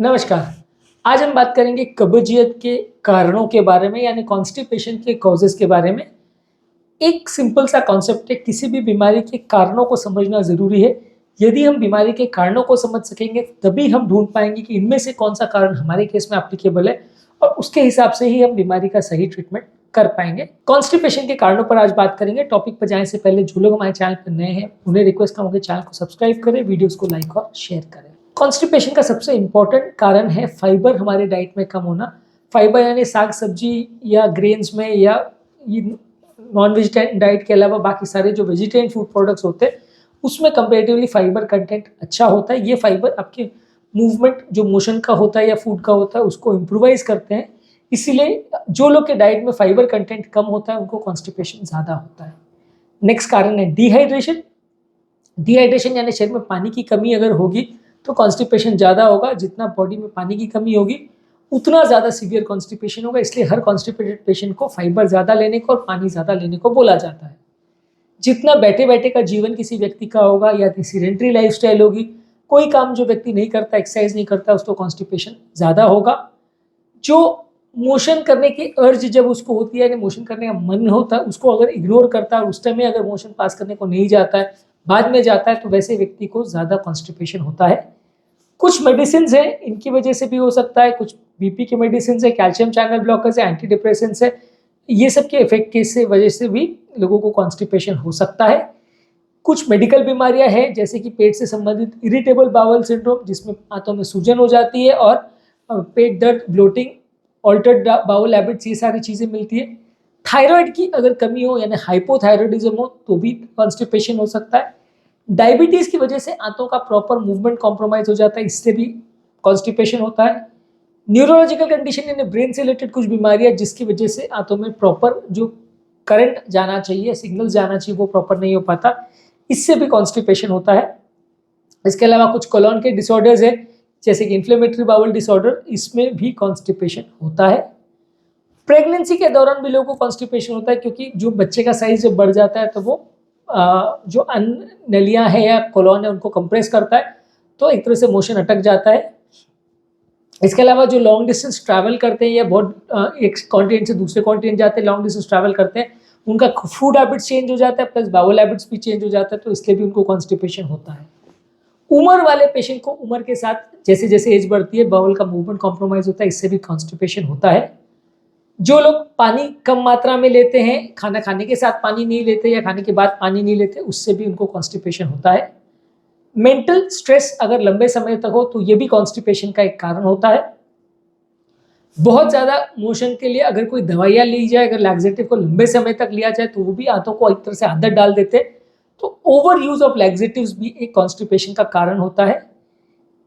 नमस्कार। आज हम बात करेंगे कब्जियत के कारणों के बारे में यानी कॉन्स्टिपेशन के कॉजेज़ के बारे में। एक सिंपल सा कॉन्सेप्ट है, किसी भी बीमारी के कारणों को समझना ज़रूरी है। यदि हम बीमारी के कारणों को समझ सकेंगे तभी हम ढूँढ पाएँगे कि इनमें से कौन-सा कारण हमारे केस में एप्लीकेबल है और उसके हिसाब से ही हम बीमारी का सही ट्रीटमेंट कर पाएँगे। कॉन्स्टिपेशन के कारणों पर आज बात करेंगे। टॉपिक पर जाने से पहले जो लोग हमारे चैनल पर नए हैं उन्हें रिक्वेस्ट करूँगा चैनल को सब्सक्राइब करें, वीडियोज़ को लाइक और शेयर करें। कॉन्स्टिपेशन का सबसे इम्पोर्टेंट कारण है फाइबर हमारे डाइट में कम होना। फाइबर यानी साग सब्जी या ग्रेन्स में या नॉन वेजिटेरियन डाइट के अलावा बाकी सारे जो वेजिटेरियन फूड प्रोडक्ट्स होते हैं उसमें कंपेरेटिवली फाइबर कंटेंट अच्छा होता है। ये फाइबर आपके मूवमेंट जो मोशन का होता है या फूड का होता है उसको इम्प्रोवाइज करते हैं। इसीलिए जो लोग के डाइट में फाइबर कंटेंट कम होता है उनको कॉन्स्टिपेशन ज़्यादा होता है। नेक्स्ट कारण है डिहाइड्रेशन। डिहाइड्रेशन यानी शरीर में पानी की कमी अगर होगी तो कॉन्स्टिपेशन ज़्यादा होगा। जितना बॉडी में पानी की कमी होगी उतना ज़्यादा सीवियर कॉन्स्टिपेशन होगा। इसलिए हर कॉन्स्टिपेटेड पेशेंट को फाइबर ज़्यादा लेने को और पानी ज़्यादा लेने को बोला जाता है। जितना बैठे बैठे का जीवन किसी व्यक्ति का होगा या सीडेंटरी लाइफस्टाइल होगी, कोई काम जो व्यक्ति नहीं करता, एक्सरसाइज नहीं करता, उसको कॉन्स्टिपेशन ज़्यादा होगा। जो मोशन करने की अर्ज जब उसको होती है, यानी मोशन करने का मन होता है, उसको अगर इग्नोर करता है और उस टाइम में अगर मोशन पास करने को नहीं जाता है, बाद में जाता है, तो वैसे व्यक्ति को ज़्यादा कॉन्स्टिपेशन होता है। कुछ मेडिसिन है, इनकी वजह से भी हो सकता है। कुछ बीपी की मेडिसिन है, कैल्शियम चैनल ब्लॉकर्स है, एंटी डिप्रेसेंट्स है, ये सब के इफेक्ट की वजह से भी लोगों को कॉन्स्टिपेशन हो सकता है। कुछ मेडिकल बीमारियां हैं जैसे कि पेट से संबंधित इरिटेबल बाउल सिंड्रोम, जिसमें आंतों में सूजन हो जाती है और पेट दर्द, ब्लोटिंग, ऑल्टर्ड बाउल हैबिट्स, ये सारी चीज़ें मिलती है। थायराइड की अगर कमी हो यानी हाइपोथायरॉयडिज्म हो तो भी कॉन्स्टिपेशन हो सकता है। डायबिटीज़ की वजह से आंतों का प्रॉपर मूवमेंट कॉम्प्रोमाइज हो जाता है, इससे भी कॉन्स्टिपेशन होता है। न्यूरोलॉजिकल कंडीशन यानी ब्रेन से रिलेटेड कुछ बीमारियां जिसकी वजह से आंतों में प्रॉपर जो करंट जाना चाहिए, सिग्नल जाना चाहिए, वो प्रॉपर नहीं हो पाता, इससे भी कॉन्स्टिपेशन होता है। इसके अलावा कुछ कोलोन के डिसऑर्डर्स है जैसे कि इन्फ्लेमेटरी बाउल डिसऑर्डर, इसमें भी कॉन्स्टिपेशन होता है। प्रेगनेंसी के दौरान भी लोगों को कॉन्स्टिपेशन होता है क्योंकि जो बच्चे का साइज जब बढ़ जाता है तो वो जो अन्न नलियां हैं या कोलोन है उनको कंप्रेस करता है, तो एक तरह से मोशन अटक जाता है। इसके अलावा जो लॉन्ग डिस्टेंस ट्रैवल करते हैं या बहुत एक कॉन्टिनेंट से दूसरे कॉन्टिनेंट जाते हैं, लॉन्ग डिस्टेंस ट्रैवल करते हैं, उनका फूड हैबिट्स चेंज हो जाता है, प्लस बाउल हैबिट्स भी चेंज हो जाता है, तो इसलिए भी उनको कॉन्स्टिपेशन होता है। उम्र वाले पेशेंट को उम्र के साथ जैसे जैसे एज बढ़ती है बाउल का मूवमेंट कॉम्प्रोमाइज होता है, इससे भी कॉन्स्टिपेशन होता है। जो लोग पानी कम मात्रा में लेते हैं, खाना खाने के साथ पानी नहीं लेते या खाने के बाद पानी नहीं लेते, उससे भी उनको कॉन्स्टिपेशन होता है। मेंटल स्ट्रेस अगर लंबे समय तक हो तो ये भी कॉन्स्टिपेशन का एक कारण होता है। बहुत ज़्यादा मोशन के लिए अगर कोई दवाइयाँ ली जाए, अगर लैक्सेटिव को लंबे समय तक लिया जाए तो वो भी आंतों को एक तरह से आदत डाल देते हैं, तो ओवर यूज ऑफ लैक्सेटिव्स भी एक कॉन्स्टिपेशन का कारण होता है।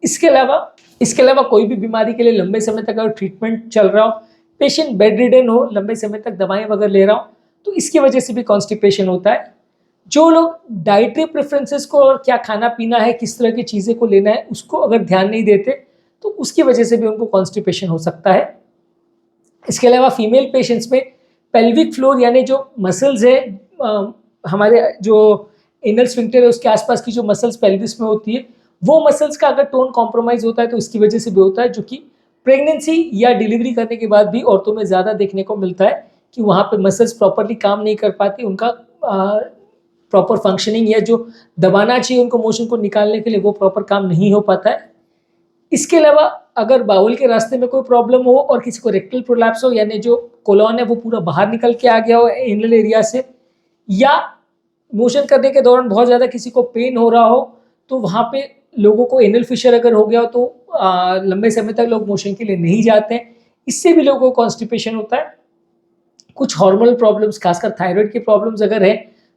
इसके अलावा कोई भी बीमारी के लिए लंबे समय तक अगर ट्रीटमेंट चल रहा हो, पेशेंट बेड रिडन हो, लंबे समय तक दवाएं वगैरह ले रहा हो, तो इसकी वजह से भी कॉन्स्टिपेशन होता है। जो लोग डाइटरी प्रेफरेंसेस को और क्या खाना पीना है, किस तरह की चीज़ें को लेना है, उसको अगर ध्यान नहीं देते तो उसकी वजह से भी उनको कॉन्स्टिपेशन हो सकता है। इसके अलावा फीमेल पेशेंट्स में पेल्विक फ्लोर यानी जो मसल्स है, हमारे जो एनल स्फिंक्टर है उसके आसपास की जो मसल्स पेल्विस में होती है, वो मसल्स का अगर टोन कॉम्प्रोमाइज होता है तो इसकी वजह से भी होता है, जो कि प्रेगनेंसी या डिलीवरी करने के बाद भी औरतों में ज़्यादा देखने को मिलता है कि वहाँ पे मसल्स प्रॉपरली काम नहीं कर पाती, उनका प्रॉपर फंक्शनिंग या जो दबाना चाहिए उनको मोशन को निकालने के लिए वो प्रॉपर काम नहीं हो पाता है। इसके अलावा अगर बाउल के रास्ते में कोई प्रॉब्लम हो और किसी को रेक्टल प्रोलैप्स हो यानी जो कोलोन है वो पूरा बाहर निकल के आ गया हो एनल एरिया से, या मोशन करने के दौरान बहुत ज़्यादा किसी को पेन हो रहा हो, तो वहाँ पे लोगों को एनल फिशर अगर हो गया हो तो लंबे समय तक लोग मोशन के लिए नहीं जाते हैं, इससे भी लोगों को कॉन्स्टिपेशन होता है। कुछ हार्मोनल प्रॉब्लम्स, खासकर थायराइड की प्रॉब्लम्स अगर है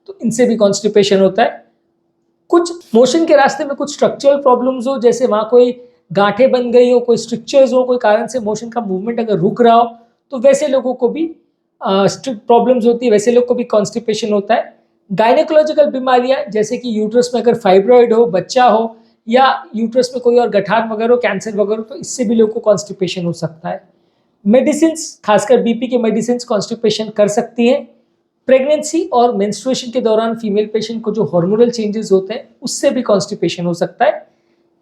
तो इनसे भी कॉन्स्टिपेशन होता है। कुछ मोशन के रास्ते में कुछ स्ट्रक्चरल प्रॉब्लम्स हो, जैसे वहाँ कोई गांठें बन गई हो, कोई स्ट्रक्चर्स हो, कोई कारण से मोशन का मूवमेंट अगर रुक रहा हो, तो वैसे लोगों को भी प्रॉब्लम्स होती है, वैसे लोग को भी कॉन्स्टिपेशन होता है। गायनेकोलॉजिकल बीमारियां जैसे कि यूट्रस में अगर फाइब्रॉइड हो, बच्चा हो, या यूट्रस में कोई और गठान वगैरह हो, कैंसर वगैरह हो, तो इससे भी लोगों को कॉन्स्टिपेशन हो सकता है। मेडिसिन, खासकर बीपी की मेडिसिन कॉन्स्टिपेशन कर सकती हैं। प्रेगनेंसी और मेंस्ट्रुएशन के दौरान फीमेल पेशेंट को जो हार्मोनल चेंजेस होते हैं उससे भी कॉन्स्टिपेशन हो सकता है।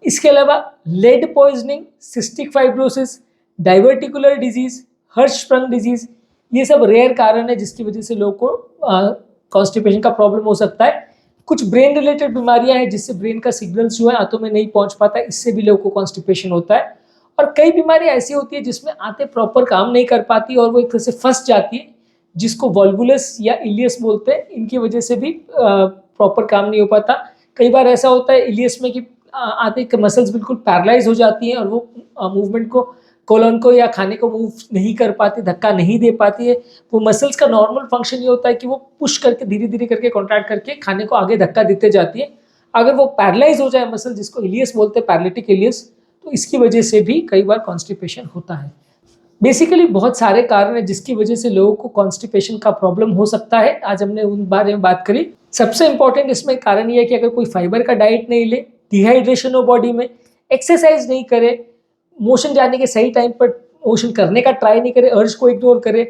इसके अलावा lead poisoning, cystic fibrosis, diverticular disease, Hirschsprung disease, ये सब रेयर कारण है जिसकी वजह से लोगों को कॉन्स्टिपेशन का प्रॉब्लम हो सकता है। कुछ ब्रेन रिलेटेड बीमारियां हैं जिससे ब्रेन का सिग्नल्स जो है आंतों में नहीं पहुंच पाता, इससे भी लोगों को कॉन्स्टिपेशन होता है। और कई बीमारियां ऐसी होती है जिसमें आंतें प्रॉपर काम नहीं कर पाती और वो एक तरह से फंस जाती है, जिसको वॉल्वुलस या इलियस बोलते हैं। इनकी वजह से भी प्रॉपर काम नहीं हो पाता। कई बार ऐसा होता है इलियस में कि आंतें के मसल्स बिल्कुल पैरालाइज हो जाती हैं और वो मूवमेंट को, कोलन को या खाने को मूव नहीं कर पाती, धक्का नहीं दे पाती है। वो मसल्स का नॉर्मल फंक्शन ये होता है कि वो पुश करके धीरे धीरे करके कॉन्ट्रैक्ट करके खाने को आगे धक्का देते जाती है। अगर वो पैरालाइज हो जाए मसल, जिसको इलियस बोलते हैं, पैरालिटिक इलियस, तो इसकी वजह से भी कई बार कॉन्स्टिपेशन होता है। बेसिकली बहुत सारे कारण हैं जिसकी वजह से लोगों को कॉन्स्टिपेशन का प्रॉब्लम हो सकता है। आज हमने उन बारे में बात करी। सबसे इंपॉर्टेंट इसमें कारण ये है कि अगर कोई फाइबर का डाइट नहीं ले, डिहाइड्रेशन हो बॉडी में, एक्सरसाइज नहीं करे, मोशन जाने के सही टाइम पर मोशन करने का ट्राई नहीं करे, अर्ज को इग्नोर करे,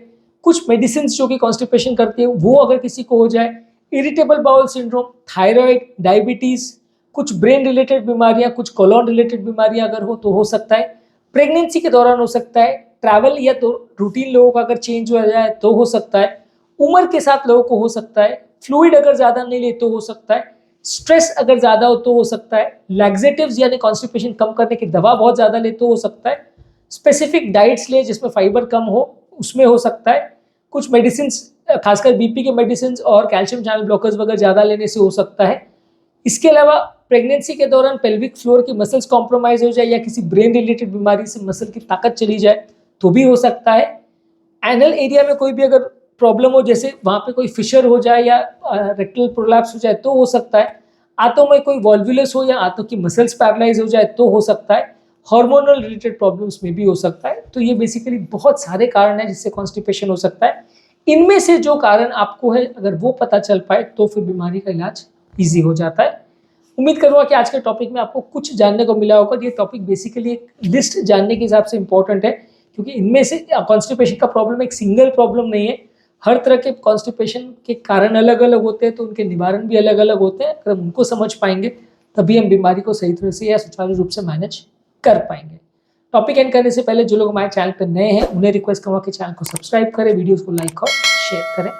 कुछ मेडिसिन जो कि कॉन्स्टिपेशन करती है वो अगर किसी को हो जाए, irritable bowel syndrome, thyroid, diabetes, कुछ ब्रेन रिलेटेड बीमारियां, कुछ कोलोन रिलेटेड बीमारियां अगर हो तो हो सकता है। प्रेगनेंसी के दौरान हो सकता है। ट्रैवल या तो रूटीन लोगों का अगर चेंज हो जाए तो हो सकता है। उम्र के साथ लोगों को हो सकता है। फ्लूइड अगर ज़्यादा नहीं ले तो हो सकता है। स्ट्रेस अगर ज़्यादा हो तो हो सकता है। लैक्सेटिव्स यानी कॉन्स्टिपेशन कम करने की दवा बहुत ज़्यादा ले तो हो सकता है। स्पेसिफिक डाइट्स ले जिसमें फाइबर कम हो, उसमें हो सकता है। कुछ मेडिसिन, खासकर बीपी के मेडिसिन और कैल्शियम चैनल ब्लॉकर्स वगैरह ज़्यादा लेने से हो सकता है। इसके अलावा प्रेगनेंसी के दौरान पेल्विक फ्लोर की मसल्स कॉम्प्रोमाइज हो जाए या किसी ब्रेन रिलेटेड बीमारी से मसल की ताकत चली जाए तो भी हो सकता है। एनल एरिया में कोई भी अगर प्रॉब्लम हो, जैसे वहाँ पे कोई फिशर हो जाए या रेक्टल प्रोलैप्स हो जाए तो हो सकता है। आंतों में कोई वॉल्वुलस हो या आंतों की मसल्स पैरालाइज हो जाए तो हो सकता है। हार्मोनल रिलेटेड प्रॉब्लम्स में भी हो सकता है। तो ये बेसिकली बहुत सारे कारण हैं जिससे कॉन्स्टिपेशन हो सकता है। इनमें से जो कारण आपको है अगर वो पता चल पाए तो फिर बीमारी का इलाज ईजी हो जाता है। उम्मीद करूँगा कि आज के टॉपिक में आपको कुछ जानने को मिला होगा। ये टॉपिक बेसिकली एक लिस्ट जानने के हिसाब से इंपॉर्टेंट है, क्योंकि इनमें से कॉन्स्टिपेशन का प्रॉब्लम एक सिंगल प्रॉब्लम नहीं है। हर तरह के कॉन्स्टिपेशन के कारण अलग अलग होते हैं, तो उनके निवारण भी अलग अलग होते हैं। अगर हम उनको समझ पाएंगे तभी हम बीमारी को सही तरह से या सुचारू रूप से मैनेज कर पाएंगे। टॉपिक एंड करने से पहले जो लोग हमारे चैनल पर नए हैं उन्हें रिक्वेस्ट करूँगा कि चैनल को सब्सक्राइब करें, वीडियोज़ को लाइक और शेयर करें।